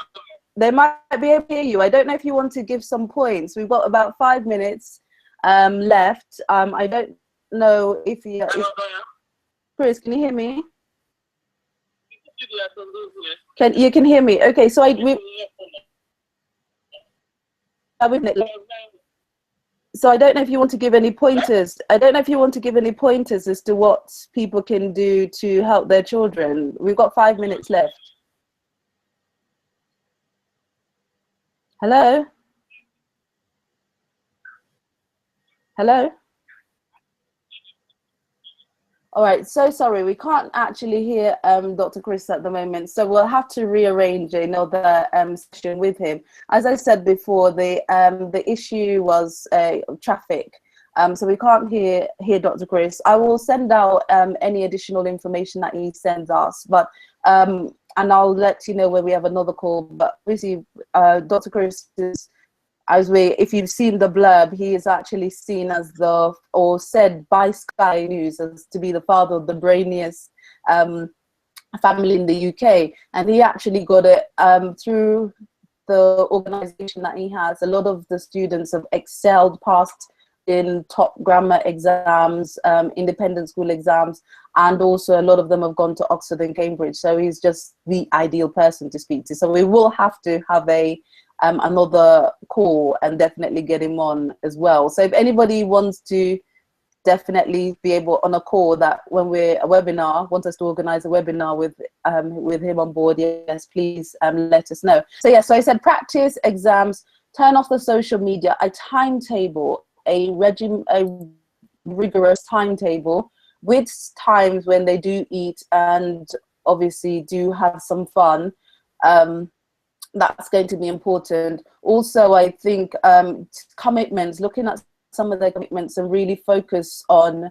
They might be able to hear you. I don't know if you want to give some points. We've got about 5 minutes left. I don't know if you. Chris, can you hear me? You can hear me? Okay. So so I don't know if you want to give any pointers. I don't know if you want to give any pointers as to what people can do to help their children. We've got 5 minutes left. Hello? Hello? All right, so sorry, we can't actually hear Dr. Chris at the moment, so we'll have to rearrange another session with him. As I said before, the issue was traffic, so we can't hear Dr. Chris. I will send out any additional information that he sends us, but and I'll let you know when we have another call. But obviously, Dr. Chris is, if you've seen the blurb, he is actually seen as or said by Sky News as to be the father of the brainiest family in the UK. And he actually got it through the organization that he has. A lot of the students have excelled, passed in top grammar exams, independent school exams, and also a lot of them have gone to Oxford and Cambridge. So he's just the ideal person to speak to. So we will have to have another call and definitely get him on as well. So if anybody wants to definitely be able on a call that when we're a webinar, want us to organize a webinar with him on board, yes, please let us know. So yeah, so I said practice, exams, turn off the social media, a timetable, a rigorous timetable with times when they do eat and obviously do have some fun. That's going to be important. Also, I think commitments, looking at some of their commitments and really focus on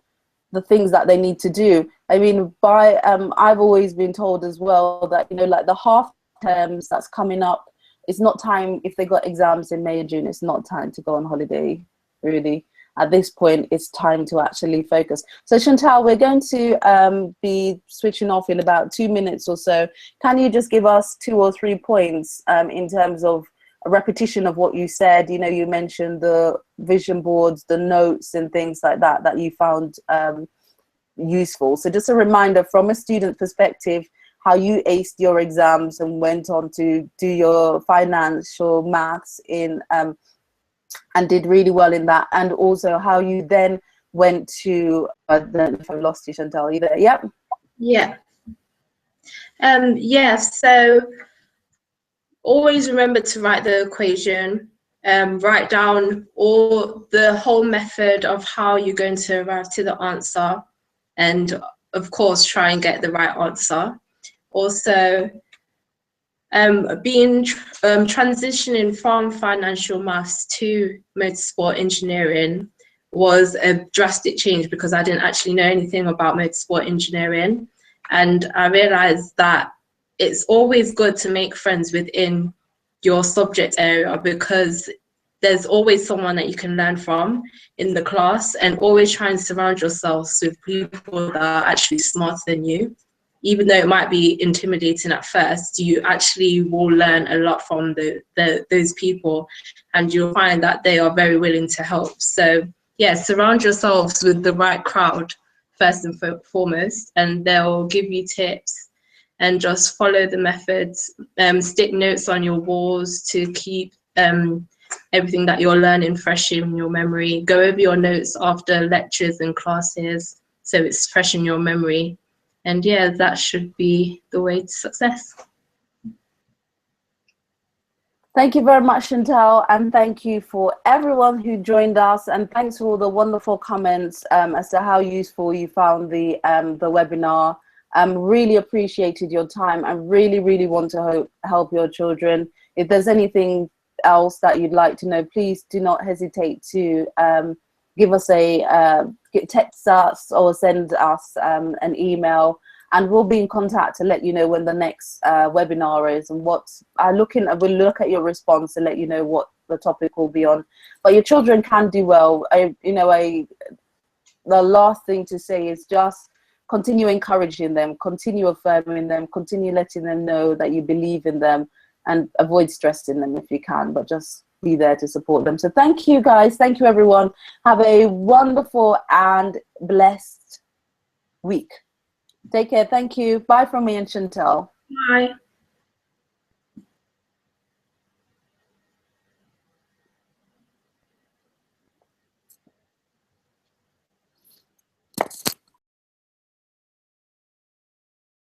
the things that they need to do. I mean, I've always been told as well that, like the half terms that's coming up, it's not time, if they got exams in May or June, it's not time to go on holiday, really. At this point, it's time to actually focus. So Chantal, we're going to be switching off in about 2 minutes or so. Can you just give us 2 or 3 points in terms of a repetition of what you said? You mentioned the vision boards, the notes and things like that, that you found useful. So just a reminder from a student perspective, how you aced your exams and went on to do your financial maths in and did really well in that, and also how you then went to I don't know if I've lost you, Chantal, you there? Yep. Yeah. So always remember to write the equation, write down the whole method of how you're going to arrive to the answer, and of course try and get the right answer. Also, transitioning from financial maths to motorsport engineering was a drastic change, because I didn't actually know anything about motorsport engineering, and I realized that it's always good to make friends within your subject area, because there's always someone that you can learn from in the class, and always try and surround yourselves with people that are actually smarter than you. Even though it might be intimidating at first, you actually will learn a lot from those people, and you'll find that they are very willing to help. So yeah, surround yourselves with the right crowd first and foremost, and they'll give you tips, and just follow the methods. Stick notes on your walls to keep everything that you're learning fresh in your memory. Go over your notes after lectures and classes so it's fresh in your memory. And yeah, that should be the way to success. Thank you very much, Chantal, and thank you for everyone who joined us, and thanks for all the wonderful comments as to how useful you found the webinar. Really appreciated your time. I really, really want to help your children. If there's anything else that you'd like to know, please do not hesitate to give us text us or send us an email, and we'll be in contact to let you know when the next webinar is, and we'll look at your response and let you know what the topic will be on. But your children can do well. The last thing to say is just continue encouraging them, continue affirming them, continue letting them know that you believe in them, and avoid stressing them if you can, but just be there to support them. So thank you, guys. Thank you, everyone. Have a wonderful and blessed week. Take care. Thank you. Bye from me and Chantal. Bye.